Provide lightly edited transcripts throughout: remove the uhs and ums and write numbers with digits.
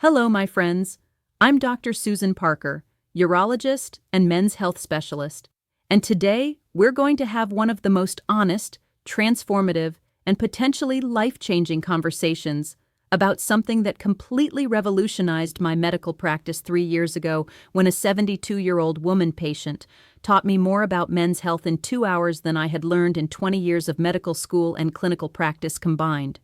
Hello, my friends. I'm Dr. Susan Parker, urologist and men's health specialist, and today we're going to have one of the most honest, transformative, and potentially life-changing conversations about something that completely revolutionized my medical practice 3 years ago when a 72-year-old woman patient taught me more about men's health in 2 hours than I had learned in 20 years of medical school and clinical practice combined.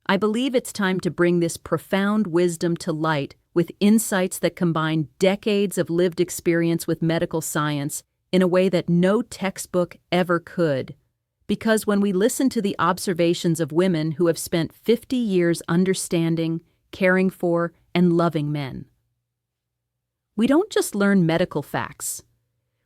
I believe it's time to bring this profound wisdom to light with insights that combine decades of lived experience with medical science in a way that no textbook ever could. Because when we listen to the observations of women who have spent 50 years understanding, caring for, and loving men, we don't just learn medical facts.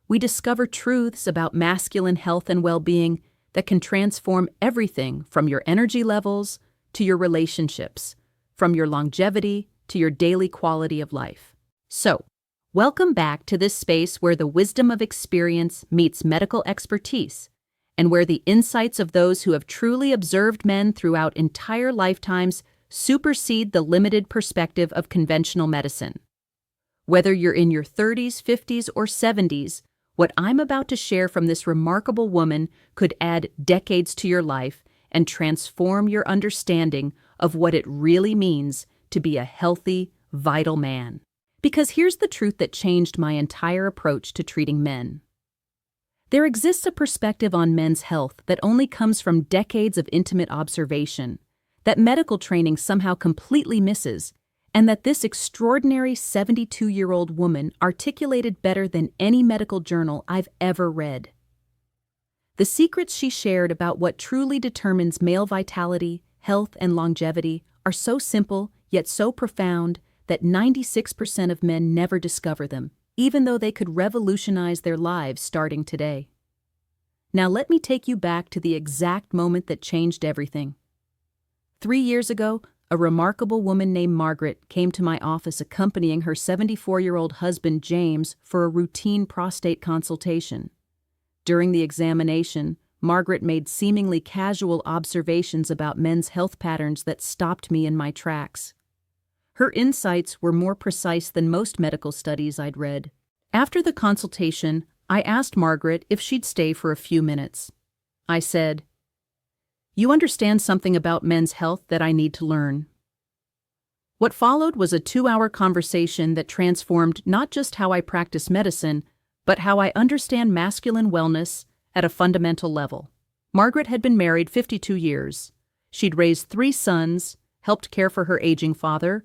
We discover truths about masculine health and well-being that can transform everything from your energy levels to your relationships, from your longevity to your daily quality of life. So, welcome back to this space where the wisdom of experience meets medical expertise, and where the insights of those who have truly observed men throughout entire lifetimes supersede the limited perspective of conventional medicine. Whether you're in your 30s, 50s, or 70s, what I'm about to share from this remarkable woman could add decades to your life and transform your understanding of what it really means to be a healthy, vital man. Because here's the truth that changed my entire approach to treating men. There exists a perspective on men's health that only comes from decades of intimate observation, that medical training somehow completely misses, and that this extraordinary 72-year-old woman articulated better than any medical journal I've ever read. The secrets she shared about what truly determines male vitality, health, and longevity are so simple yet so profound that 96% of men never discover them, even though they could revolutionize their lives starting today. Now let me take you back to the exact moment that changed everything. 3 years ago, a remarkable woman named Margaret came to my office accompanying her 74-year-old husband James for a routine prostate consultation. During the examination, Margaret made seemingly casual observations about men's health patterns that stopped me in my tracks. Her insights were more precise than most medical studies I'd read. After the consultation, I asked Margaret if she'd stay for a few minutes. I said, "You understand something about men's health that I need to learn." What followed was a 2-hour conversation that transformed not just how I practice medicine, but how I understand masculine wellness at a fundamental level. Margaret had been married 52 years. She'd raised 3 sons, helped care for her aging father,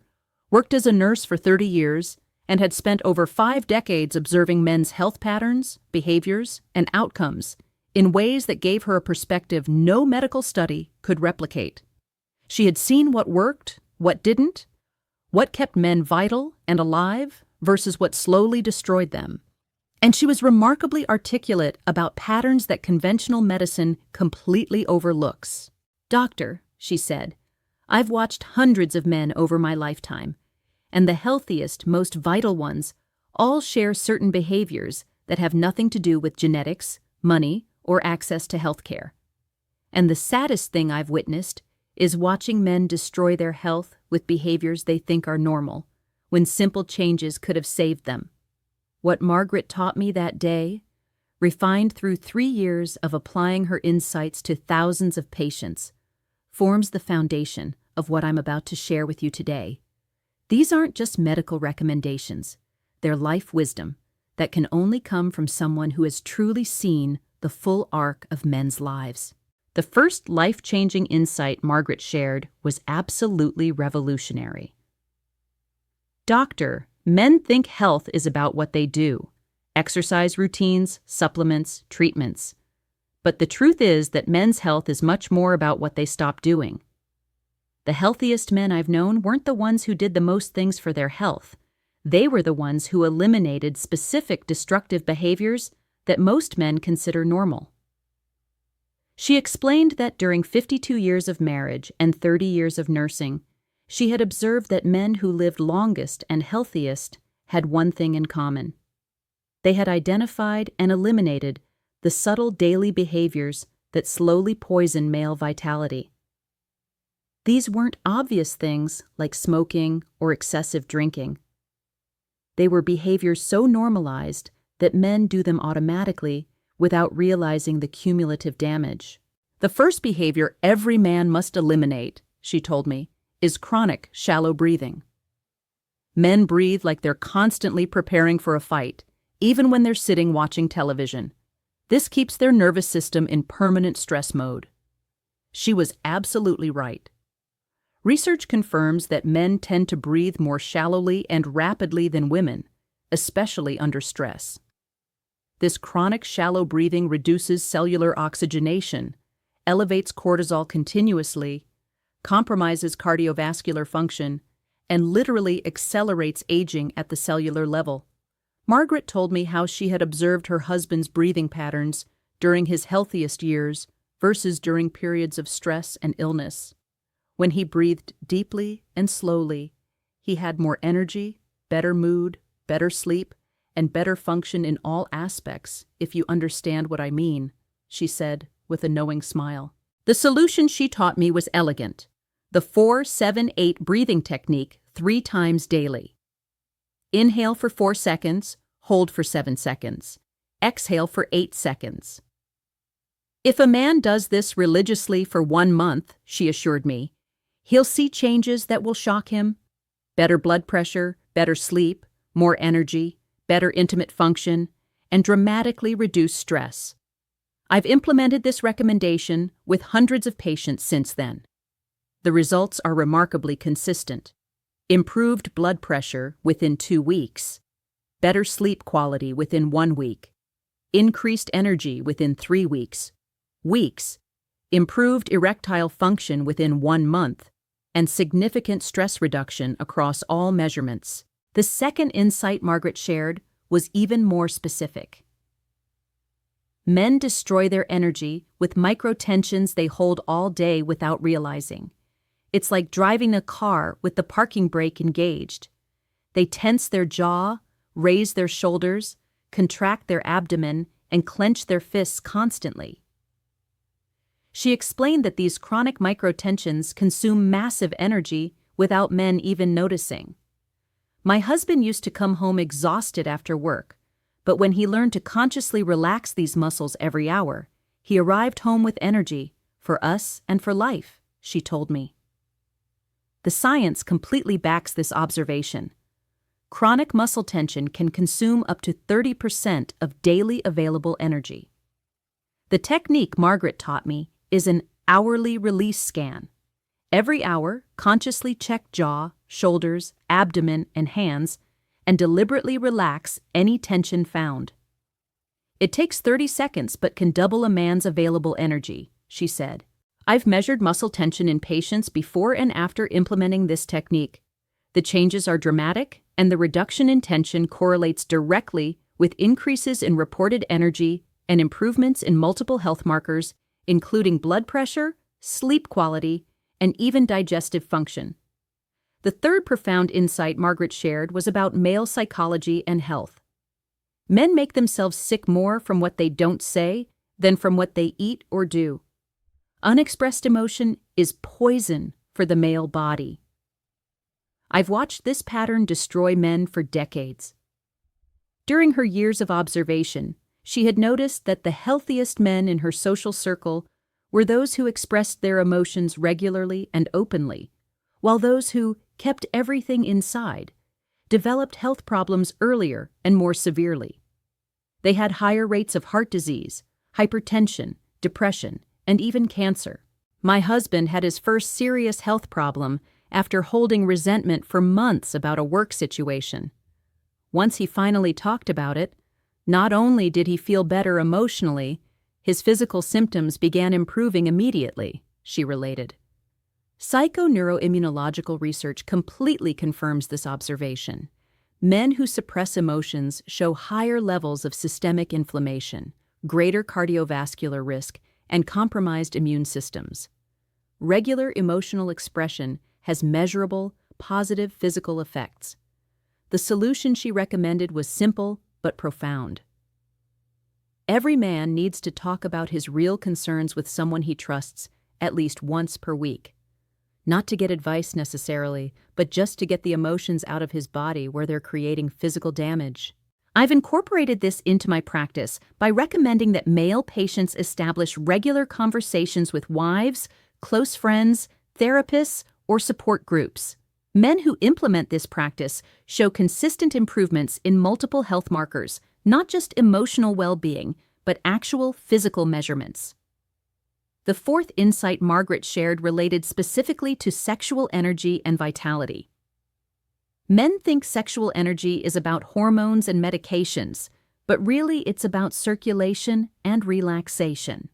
worked as a nurse for 30 years, and had spent over 5 decades observing men's health patterns, behaviors, and outcomes in ways that gave her a perspective no medical study could replicate. She had seen what worked, what didn't, what kept men vital and alive versus what slowly destroyed them. And she was remarkably articulate about patterns that conventional medicine completely overlooks. "Doctor," she said, "I've watched hundreds of men over my lifetime, and the healthiest, most vital ones all share certain behaviors that have nothing to do with genetics, money, or access to health care. And the saddest thing I've witnessed is watching men destroy their health with behaviors they think are normal, when simple changes could have saved them. What Margaret taught me that day, refined through 3 years of applying her insights to thousands of patients, forms the foundation of what I'm about to share with you today. These aren't just medical recommendations. They're life wisdom that can only come from someone who has truly seen the full arc of men's lives." The first life-changing insight Margaret shared was absolutely revolutionary. "Doctor, men think health is about what they do, exercise routines, supplements, treatments. But the truth is that men's health is much more about what they stop doing. The healthiest men I've known weren't the ones who did the most things for their health. They were the ones who eliminated specific destructive behaviors that most men consider normal." She explained that during 52 years of marriage and 30 years of nursing, she had observed that men who lived longest and healthiest had one thing in common. They had identified and eliminated the subtle daily behaviors that slowly poison male vitality. These weren't obvious things like smoking or excessive drinking. They were behaviors so normalized that men do them automatically without realizing the cumulative damage. The first behavior every man must eliminate, she told me, is chronic shallow breathing. Men breathe like they're constantly preparing for a fight, even when they're sitting watching television. This keeps their nervous system in permanent stress mode. She was absolutely right. Research confirms that men tend to breathe more shallowly and rapidly than women, especially under stress. This chronic shallow breathing reduces cellular oxygenation, elevates cortisol continuously, compromises cardiovascular function, and literally accelerates aging at the cellular level. Margaret told me how she had observed her husband's breathing patterns during his healthiest years versus during periods of stress and illness. When he breathed deeply and slowly, he had more energy, better mood, better sleep, and better function in all aspects, if you understand what I mean, she said with a knowing smile. The solution she taught me was elegant: the 4-7-8 breathing technique 3 times daily. Inhale for 4 seconds, hold for 7 seconds. Exhale for 8 seconds. If a man does this religiously for 1 month, she assured me, he'll see changes that will shock him: better blood pressure, better sleep, more energy, better intimate function, and dramatically reduced stress. I've implemented this recommendation with hundreds of patients since then. The results are remarkably consistent. Improved blood pressure within 2 weeks, better sleep quality within 1 week, increased energy within 3 weeks, improved erectile function within 1 month, and significant stress reduction across all measurements. The second insight Margaret shared was even more specific. Men destroy their energy with micro-tensions they hold all day without realizing. It's like driving a car with the parking brake engaged. They tense their jaw, raise their shoulders, contract their abdomen, and clench their fists constantly. She explained that these chronic micro-tensions consume massive energy without men even noticing. My husband used to come home exhausted after work, but when he learned to consciously relax these muscles every hour, he arrived home with energy for us and for life, she told me. The science completely backs this observation. Chronic muscle tension can consume up to 30% of daily available energy. The technique Margaret taught me is an hourly release scan. Every hour, consciously check jaw, shoulders, abdomen, and hands, and deliberately relax any tension found. It takes 30 seconds but can double a man's available energy, she said. I've measured muscle tension in patients before and after implementing this technique. The changes are dramatic, and the reduction in tension correlates directly with increases in reported energy and improvements in multiple health markers, including blood pressure, sleep quality, and even digestive function. The third profound insight Margaret shared was about male psychology and health. Men make themselves sick more from what they don't say than from what they eat or do. Unexpressed emotion is poison for the male body. I've watched this pattern destroy men for decades. During her years of observation, she had noticed that the healthiest men in her social circle were those who expressed their emotions regularly and openly, while those who kept everything inside developed health problems earlier and more severely. They had higher rates of heart disease, hypertension, depression, and even cancer. My husband had his first serious health problem after holding resentment for months about a work situation. Once he finally talked about it, not only did he feel better emotionally, his physical symptoms began improving immediately, she related. Psychoneuroimmunological research completely confirms this observation. Men who suppress emotions show higher levels of systemic inflammation, greater cardiovascular risk, and compromised immune systems. Regular emotional expression has measurable, positive physical effects. The solution she recommended was simple but profound. Every man needs to talk about his real concerns with someone he trusts at least once per week. not to get advice necessarily, but just to get the emotions out of his body where they're creating physical damage. I've incorporated this into my practice by recommending that male patients establish regular conversations with wives, close friends, therapists, or support groups. Men who implement this practice show consistent improvements in multiple health markers, not just emotional well-being, but actual physical measurements. The fourth insight Margaret shared related specifically to sexual energy and vitality. Men think sexual energy is about hormones and medications, but really it's about circulation and relaxation.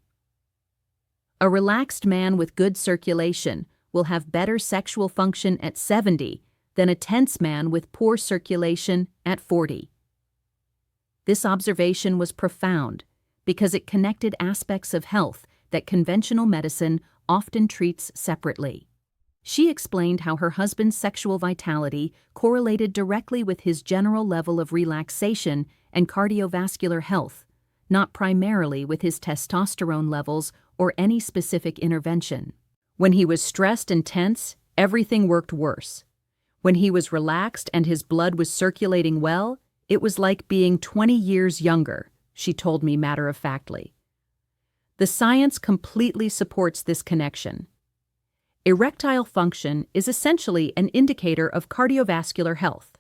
A relaxed man with good circulation will have better sexual function at 70 than a tense man with poor circulation at 40. This observation was profound because it connected aspects of health that conventional medicine often treats separately. She explained how her husband's sexual vitality correlated directly with his general level of relaxation and cardiovascular health, not primarily with his testosterone levels or any specific intervention. When he was stressed and tense, everything worked worse. When he was relaxed and his blood was circulating well, it was like being 20 years younger, she told me matter-of-factly. The science completely supports this connection. Erectile function is essentially an indicator of cardiovascular health.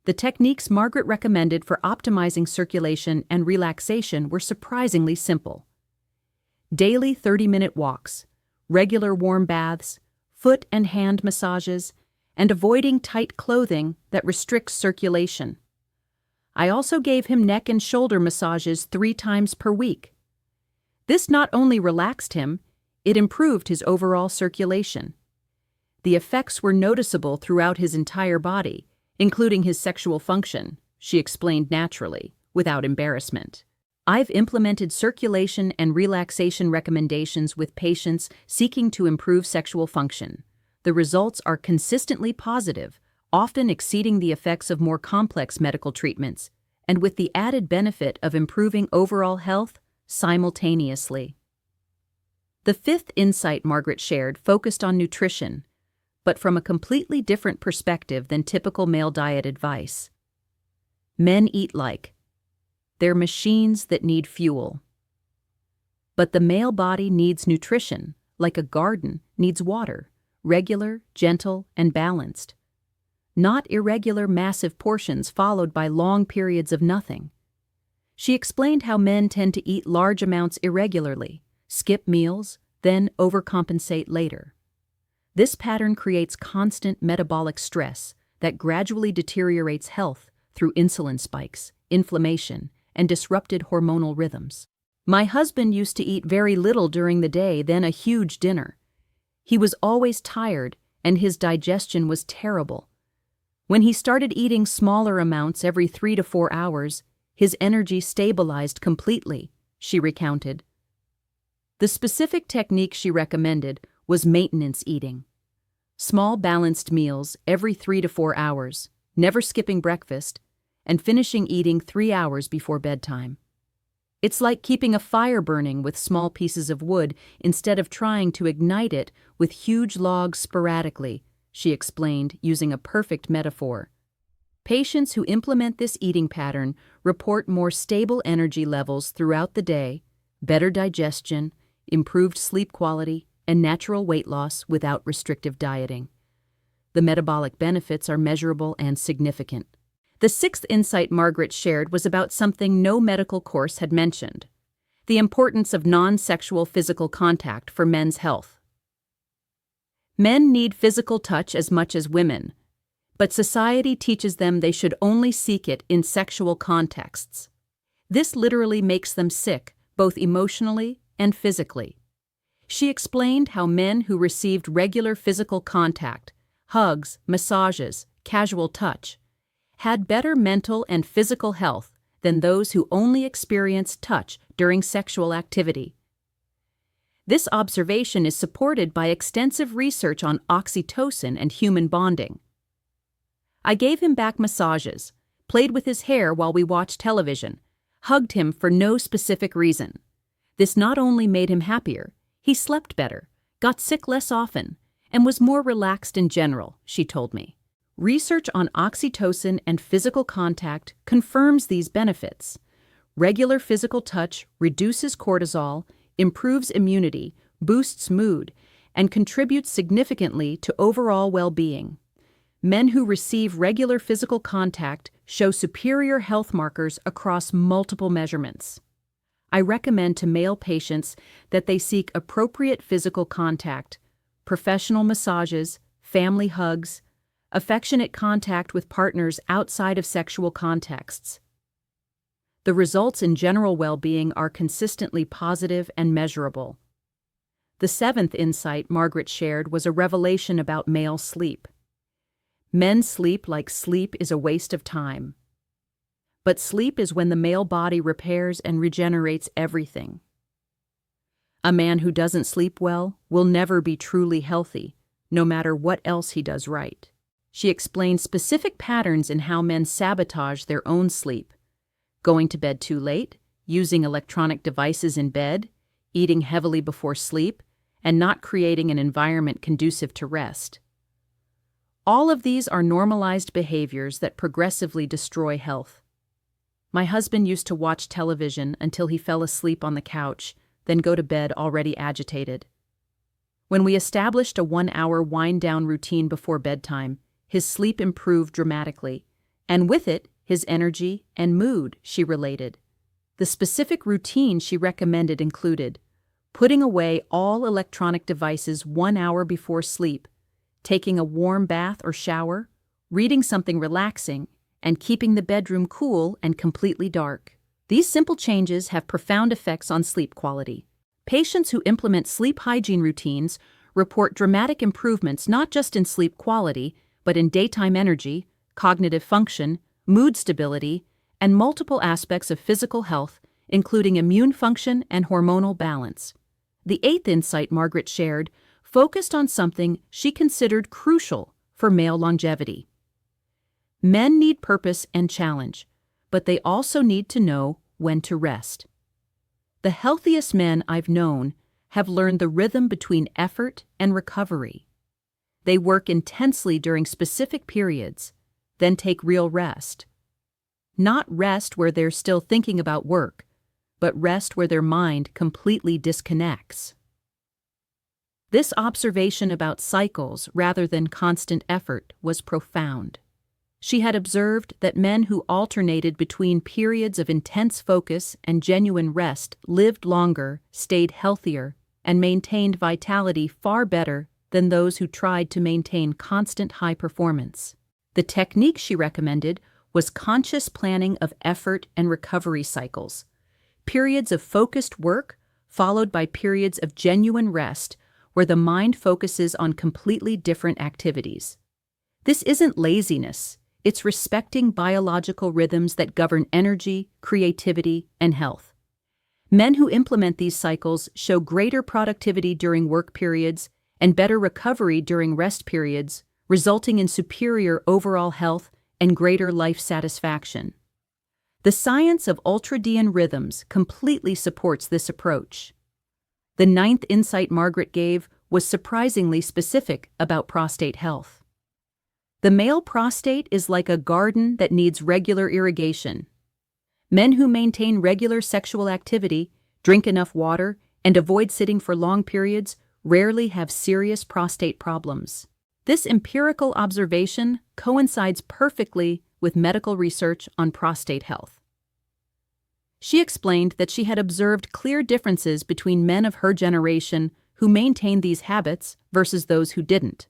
The techniques Margaret recommended for optimizing circulation and relaxation were surprisingly simple. Daily 30-minute walks, regular warm baths, foot and hand massages, and avoiding tight clothing that restricts circulation. I also gave him neck and shoulder massages 3 times per week. This not only relaxed him, it improved his overall circulation. The effects were noticeable throughout his entire body, including his sexual function, she explained naturally, without embarrassment. I've implemented circulation and relaxation recommendations with patients seeking to improve sexual function. The results are consistently positive, often exceeding the effects of more complex medical treatments, and with the added benefit of improving overall health simultaneously. The fifth insight Margaret shared focused on nutrition, but from a completely different perspective than typical male diet advice. Men eat like they're machines that need fuel. But the male body needs nutrition, like a garden needs water, regular, gentle, and balanced. Not irregular, massive portions followed by long periods of nothing. She explained how men tend to eat large amounts irregularly, skip meals, then overcompensate later. This pattern creates constant metabolic stress that gradually deteriorates health through insulin spikes, inflammation, and disrupted hormonal rhythms. My husband used to eat very little during the day, then a huge dinner. He was always tired, and his digestion was terrible. When he started eating smaller amounts every 3 to 4 hours, his energy stabilized completely, she recounted. The specific technique she recommended was maintenance eating. Small balanced meals every 3 to 4 hours, never skipping breakfast, and finishing eating 3 hours before bedtime. It's like keeping a fire burning with small pieces of wood instead of trying to ignite it with huge logs sporadically, she explained using a perfect metaphor. Patients who implement this eating pattern report more stable energy levels throughout the day, better digestion, improved sleep quality, and natural weight loss without restrictive dieting. The metabolic benefits are measurable and significant. The sixth insight Margaret shared was about something no medical course had mentioned: the importance of non-sexual physical contact for men's health. Men need physical touch as much as women, but society teaches them they should only seek it in sexual contexts. This literally makes them sick, both emotionally and physically. She explained how men who received regular physical contact, hugs, massages, casual touch, had better mental and physical health than those who only experienced touch during sexual activity. This observation is supported by extensive research on oxytocin and human bonding. I gave him back massages, played with his hair while we watched television, hugged him for no specific reason. This not only made him happier, he slept better, got sick less often, and was more relaxed in general, she told me. Research on oxytocin and physical contact confirms these benefits. Regular physical touch reduces cortisol, improves immunity, boosts mood, and contributes significantly to overall well-being. Men who receive regular physical contact show superior health markers across multiple measurements. I recommend to male patients that they seek appropriate physical contact, professional massages, family hugs, affectionate contact with partners outside of sexual contexts. The results in general well-being are consistently positive and measurable. The seventh insight Margaret shared was a revelation about male sleep. Men sleep like sleep is a waste of time. But sleep is when the male body repairs and regenerates everything. A man who doesn't sleep well will never be truly healthy, no matter what else he does right. She explained specific patterns in how men sabotage their own sleep: going to bed too late, using electronic devices in bed, eating heavily before sleep, and not creating an environment conducive to rest. All of these are normalized behaviors that progressively destroy health. My husband used to watch television until he fell asleep on the couch, then go to bed already agitated. When we established a 1-hour wind-down routine before bedtime, his sleep improved dramatically, and with it, his energy and mood, she related. The specific routine she recommended included putting away all electronic devices 1 hour before sleep, taking a warm bath or shower, reading something relaxing, and keeping the bedroom cool and completely dark. These simple changes have profound effects on sleep quality. Patients who implement sleep hygiene routines report dramatic improvements not just in sleep quality, but in daytime energy, cognitive function, mood stability, and multiple aspects of physical health, including immune function and hormonal balance. The eighth insight Margaret shared focused on something she considered crucial for male longevity. Men need purpose and challenge, but they also need to know when to rest. The healthiest men I've known have learned the rhythm between effort and recovery. They work intensely during specific periods, then take real rest. Not rest where they're still thinking about work, but rest where their mind completely disconnects. This observation about cycles rather than constant effort was profound. She had observed that men who alternated between periods of intense focus and genuine rest lived longer, stayed healthier, and maintained vitality far better than those who tried to maintain constant high performance. The technique she recommended was conscious planning of effort and recovery cycles, periods of focused work followed by periods of genuine rest where the mind focuses on completely different activities. This isn't laziness. It's respecting biological rhythms that govern energy, creativity, and health. Men who implement these cycles show greater productivity during work periods and better recovery during rest periods, resulting in superior overall health and greater life satisfaction. The science of ultradian rhythms completely supports this approach. The ninth insight Margaret gave was surprisingly specific about prostate health. The male prostate is like a garden that needs regular irrigation. Men who maintain regular sexual activity, drink enough water, and avoid sitting for long periods rarely have serious prostate problems. This empirical observation coincides perfectly with medical research on prostate health. She explained that she had observed clear differences between men of her generation who maintained these habits versus those who didn't.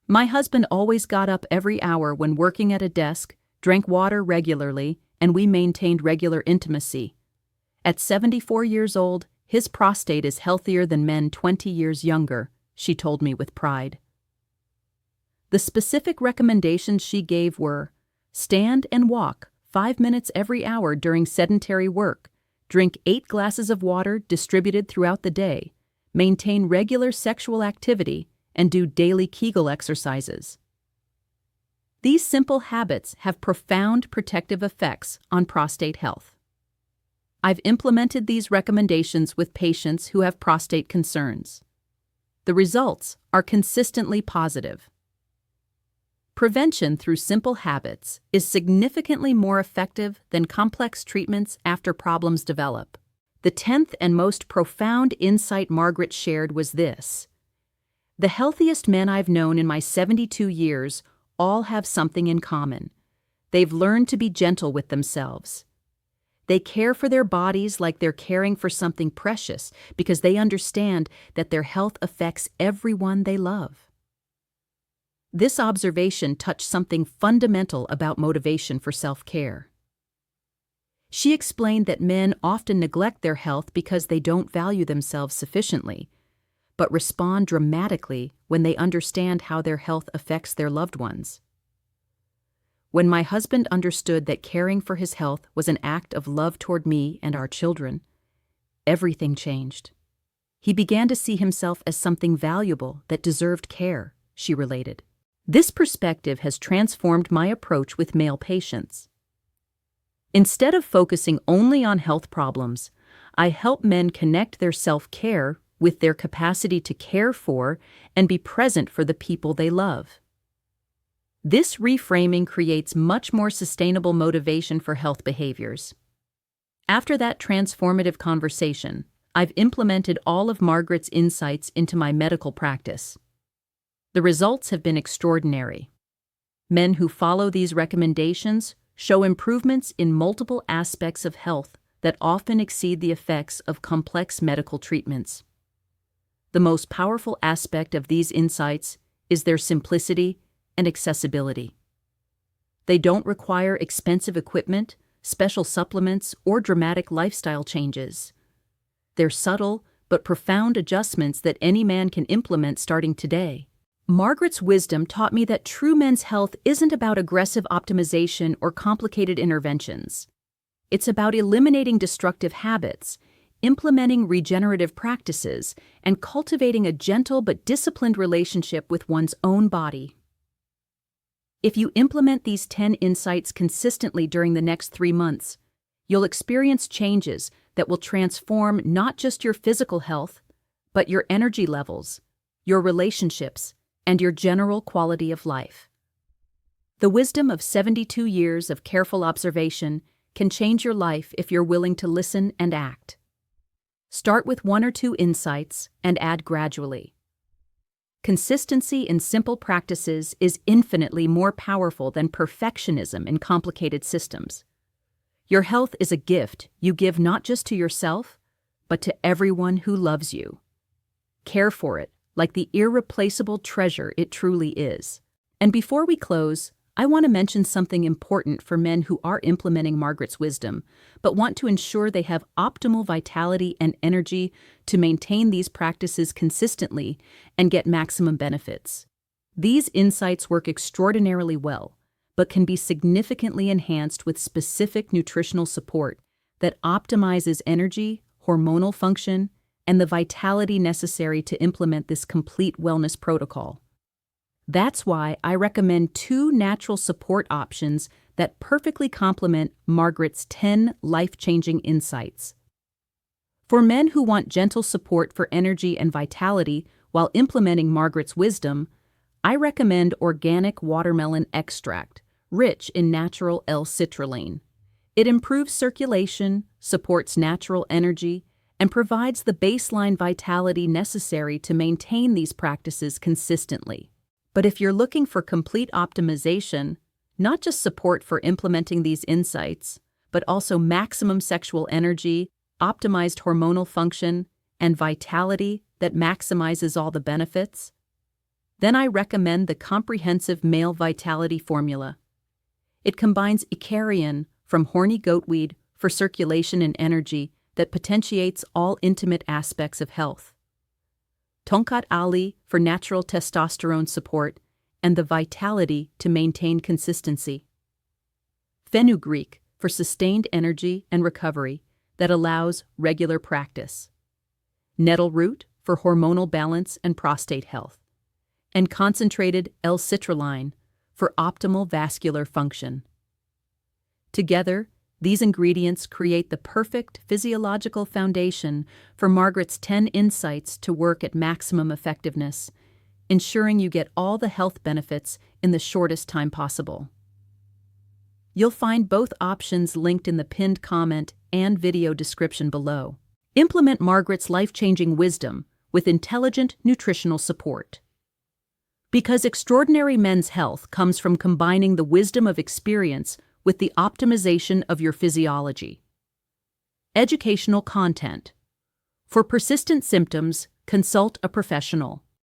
My husband always got up every hour when working at a desk, drank water regularly, and we maintained regular intimacy. At 74 years old, his prostate is healthier than men 20 years younger, she told me with pride. The specific recommendations she gave were: stand and walk 5 minutes every hour during sedentary work, drink 8 glasses of water distributed throughout the day, maintain regular sexual activity, and do daily Kegel exercises. These simple habits have profound protective effects on prostate health. I've implemented these recommendations with patients who have prostate concerns. The results are consistently positive. Prevention through simple habits is significantly more effective than complex treatments after problems develop. The 10th and most profound insight Margaret shared was this: the healthiest men I've known in my 72 years all have something in common. They've learned to be gentle with themselves. They care for their bodies like they're caring for something precious because they understand that their health affects everyone they love. This observation touched something fundamental about motivation for self-care. She explained that men often neglect their health because they don't value themselves sufficiently, but respond dramatically when they understand how their health affects their loved ones. When my husband understood that caring for his health was an act of love toward me and our children, everything changed. He began to see himself as something valuable that deserved care, she related. This perspective has transformed my approach with male patients. Instead of focusing only on health problems, I help men connect their self-care with their capacity to care for and be present for the people they love. This reframing creates much more sustainable motivation for health behaviors. After that transformative conversation, I've implemented all of Margaret's insights into my medical practice. The results have been extraordinary. Men who follow these recommendations show improvements in multiple aspects of health that often exceed the effects of complex medical treatments. The most powerful aspect of these insights is their simplicity and accessibility. They don't require expensive equipment, special supplements, or dramatic lifestyle changes. They're subtle but profound adjustments that any man can implement starting today. Margaret's wisdom taught me that true men's health isn't about aggressive optimization or complicated interventions. It's about eliminating destructive habits, implementing regenerative practices, and cultivating a gentle but disciplined relationship with one's own body. If you implement these 10 insights consistently during the next 3 months, you'll experience changes that will transform not just your physical health, but your energy levels, your relationships, and your general quality of life. The wisdom of 72 years of careful observation can change your life if you're willing to listen and act. Start with 1 or 2 insights and add gradually. Consistency in simple practices is infinitely more powerful than perfectionism in complicated systems. Your health is a gift you give not just to yourself, but to everyone who loves you. Care for it like the irreplaceable treasure it truly is. And before we close, I want to mention something important for men who are implementing Margaret's wisdom, but want to ensure they have optimal vitality and energy to maintain these practices consistently and get maximum benefits. These insights work extraordinarily well, but can be significantly enhanced with specific nutritional support that optimizes energy, hormonal function, and the vitality necessary to implement this complete wellness protocol. That's why I recommend 2 natural support options that perfectly complement Margaret's 10 life-changing insights. For men who want gentle support for energy and vitality while implementing Margaret's wisdom, I recommend organic watermelon extract, rich in natural L-citrulline. It improves circulation, supports natural energy, and provides the baseline vitality necessary to maintain these practices consistently. But if you're looking for complete optimization, not just support for implementing these insights, but also maximum sexual energy, optimized hormonal function, and vitality that maximizes all the benefits, then I recommend the comprehensive male vitality formula. It combines Icarian from horny goatweed for circulation and energy that potentiates all intimate aspects of health, Tonkat Ali for natural testosterone support and the vitality to maintain consistency, Fenugreek for sustained energy and recovery that allows regular practice, Nettle root for hormonal balance and prostate health, and concentrated L-citrulline for optimal vascular function. Together, These ingredients create the perfect physiological foundation for Margaret's 10 insights to work at maximum effectiveness, ensuring you get all the health benefits in the shortest time possible. You'll find both options linked in the pinned comment and video description below. Implement Margaret's life-changing wisdom with intelligent nutritional support. Because extraordinary men's health comes from combining the wisdom of experience with the optimization of your physiology. Educational content. For persistent symptoms, consult a professional.